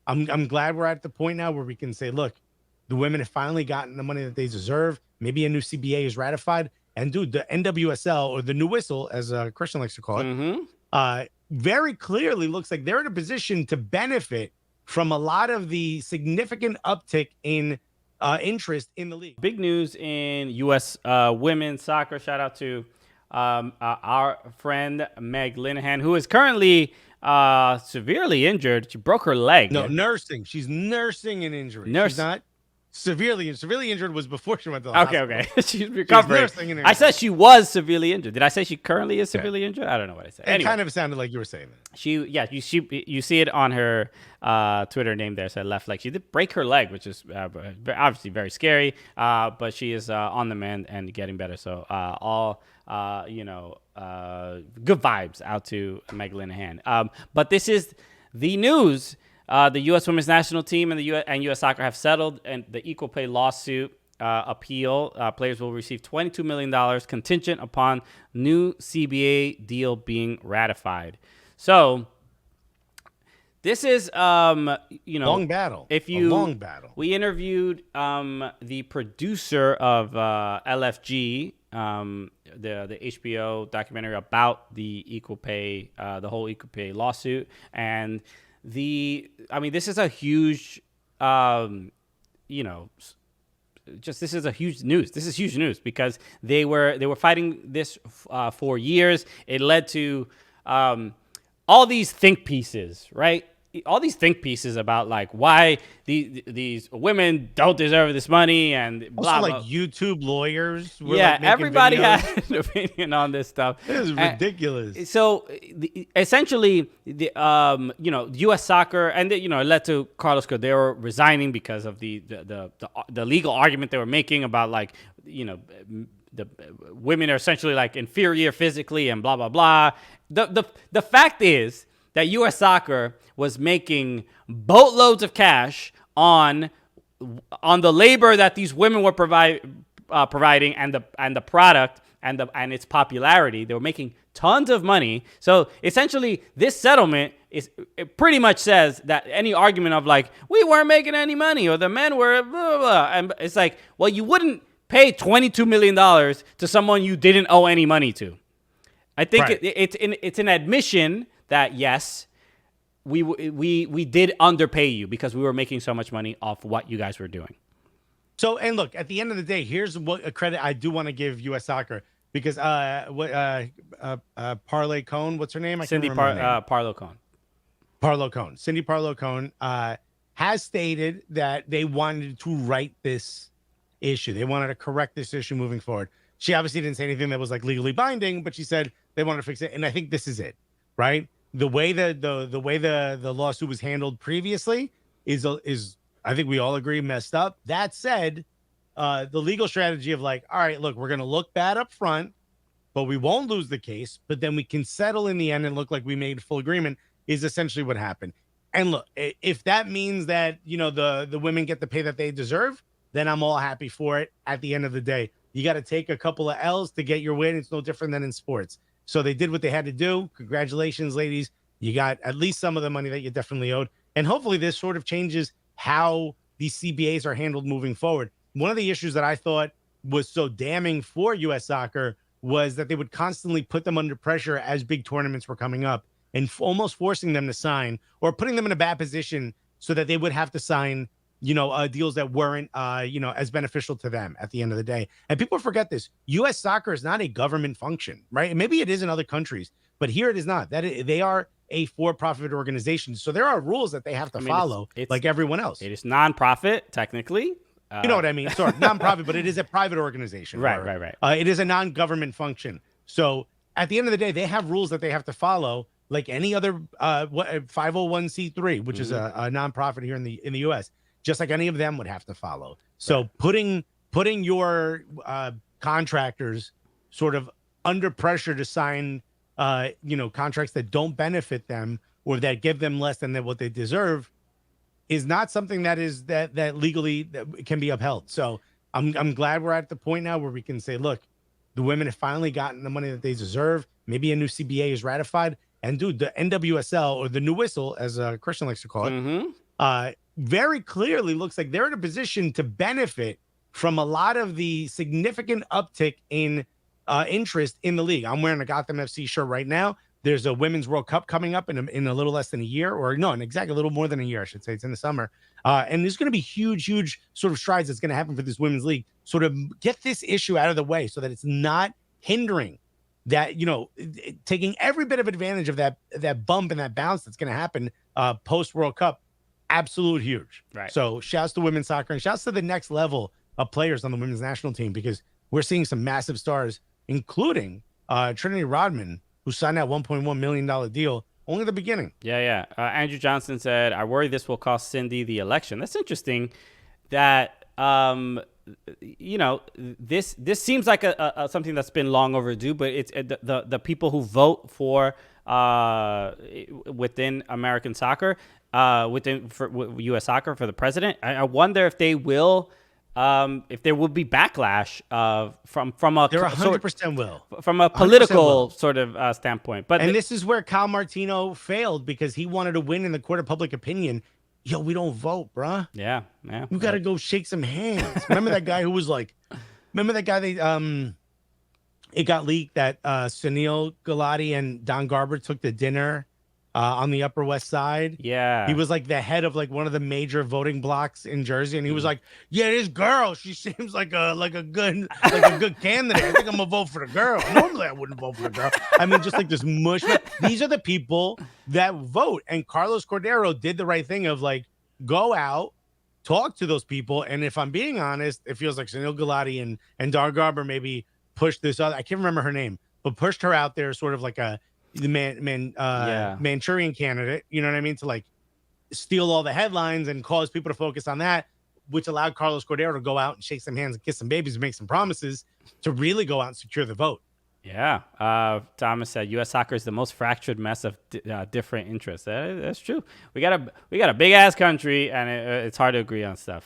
I'm glad we're at the point now where we can say, look, the women have finally gotten the money that they deserve. Maybe a new CBA is ratified. And dude, the NWSL, or the new whistle, as Christian likes to call it, very clearly looks like they're in a position to benefit from a lot of the significant uptick in interest in the league. Big news in US women's soccer. Shout out to our friend Meg Linehan, who is currently severely injured. She broke her leg. No, nursing. She's nursing an injury. She's not severely injured was before she went to the hospital. Okay. She's recovering. She's nursing an I said she was severely injured. Did I say she currently is severely injured? I don't know what I said. It kind of sounded like you were saying that. You see it on her Twitter name there, said left leg. She did break her leg, which is obviously very scary, but she is on the mend and getting better. So good vibes out to Meg Linehan. But this is the news. The U.S. Women's National Team and and U.S. Soccer have settled and the equal pay lawsuit appeal. Players will receive $22 million contingent upon new CBA deal being ratified. So this is, long battle. A long battle. We interviewed the producer of LFG, the HBO documentary about the equal pay, the whole equal pay lawsuit, and this is a huge, this is a huge news. This is huge news because they were fighting this for years. It led to all these think pieces, right? All these think pieces about like why these women don't deserve this money and blah, also blah. Like YouTube lawyers. Were Everybody had an opinion on this stuff. It is ridiculous. So essentially, the U.S. Soccer and it led to Carlos Cordero resigning because of the legal argument they were making about like the women are essentially like inferior physically and blah blah blah. The fact is that U.S. Soccer was making boatloads of cash on the labor that these women were providing and the product and its popularity. They were making tons of money. So essentially, this settlement it pretty much says that any argument of like we weren't making any money or the men were blah blah, blah, and it's like, well, you wouldn't pay $22 million to someone you didn't owe any money to. I think it's an admission that yes, we did underpay you because we were making so much money off what you guys were doing. So, and look, at the end of the day, here's what a credit I do want to give U.S. Soccer because Parlay Cone, what's her name? Cindy Parlow Cone. Parlow Cone. Cindy Parlow Cone has stated that they wanted to right this issue. They wanted to correct this issue moving forward. She obviously didn't say anything that was like legally binding, but she said they wanted to fix it. And I think this is it, right? The way the lawsuit was handled previously is I think we all agree messed up. That said, the legal strategy of like, all right, look, we're going to look bad up front, but we won't lose the case, but then we can settle in the end and look like we made full agreement is essentially what happened. And look, if that means that, the women get the pay that they deserve, then I'm all happy for it. At the end of the day, you got to take a couple of L's to get your win. It's no different than in sports. So they did what they had to do. Congratulations, ladies. You got at least some of the money that you definitely owed. And hopefully this sort of changes how these CBAs are handled moving forward. One of the issues that I thought was so damning for U.S. Soccer was that they would constantly put them under pressure as big tournaments were coming up and almost forcing them to sign or putting them in a bad position so that they would have to sign deals that weren't, as beneficial to them at the end of the day. And people forget this. U.S. Soccer is not a government function, right? And maybe it is in other countries, but here it is not. They are a for-profit organization. So there are rules that they have to follow it's like everyone else. It is non-profit, technically. You know what I mean? Sorry, non-profit, but it is a private organization. Right. It is a non-government function. So at the end of the day, they have rules that they have to follow like any other 501c3, which is a non-profit here in the U.S., just like any of them would have to follow. So putting your contractors sort of under pressure to sign, contracts that don't benefit them or that give them less than what they deserve is not something that is that legally that can be upheld. So I'm glad we're at the point now where we can say, look, the women have finally gotten the money that they deserve. Maybe a new CBA is ratified. And dude, the NWSL, or the new whistle, as Christian likes to call it, very clearly looks like they're in a position to benefit from a lot of the significant uptick in interest in the league. I'm wearing a Gotham FC shirt right now. There's a Women's World Cup coming up in a little less than a year, or no, in exactly a little more than a year, I should say. It's in the summer. And there's going to be huge sort of strides that's going to happen for this women's league. Sort of get this issue out of the way so that it's not hindering that, taking every bit of advantage of that bump and that bounce that's going to happen post World Cup. Absolute huge. Right. So shouts to women's soccer and shouts to the next level of players on the women's national team, because we're seeing some massive stars, including Trinity Rodman, who signed that $1.1 million deal. Only the beginning. Yeah. Andrew Johnson said, I worry this will cost Cindy the election. That's interesting that, this seems like a something that's been long overdue, but it's the people who vote for within American soccer, for U.S. soccer for the president. I wonder if they will. If there will be backlash from a there 100% will from a political sort of standpoint. But this is where Cal Martino failed, because he wanted to win in the court of public opinion. Yo, we don't vote, bruh. Yeah. You got to go shake some hands. Remember that guy who was like, it got leaked that Sunil Gulati and Don Garber took the dinner on the Upper West Side. Yeah. He was like the head of like one of the major voting blocks in Jersey. And he was like, yeah, this girl, she seems like a good candidate. I think I'm gonna vote for the girl. Normally I wouldn't vote for the girl. I mean, just like this mush. These are the people that vote. And Carlos Cordero did the right thing of like, go out, talk to those people. And if I'm being honest, it feels like Sunil Gulati and Dar Garber maybe pushed this other, I can't remember her name, but pushed her out there sort of like the Manchurian candidate, you know what I mean? To like steal all the headlines and cause people to focus on that, which allowed Carlos Cordero to go out and shake some hands and kiss some babies and make some promises to really go out and secure the vote. Yeah. Thomas said U.S. soccer is the most fractured mess of different interests. That's true. We got a big ass country, and it's hard to agree on stuff.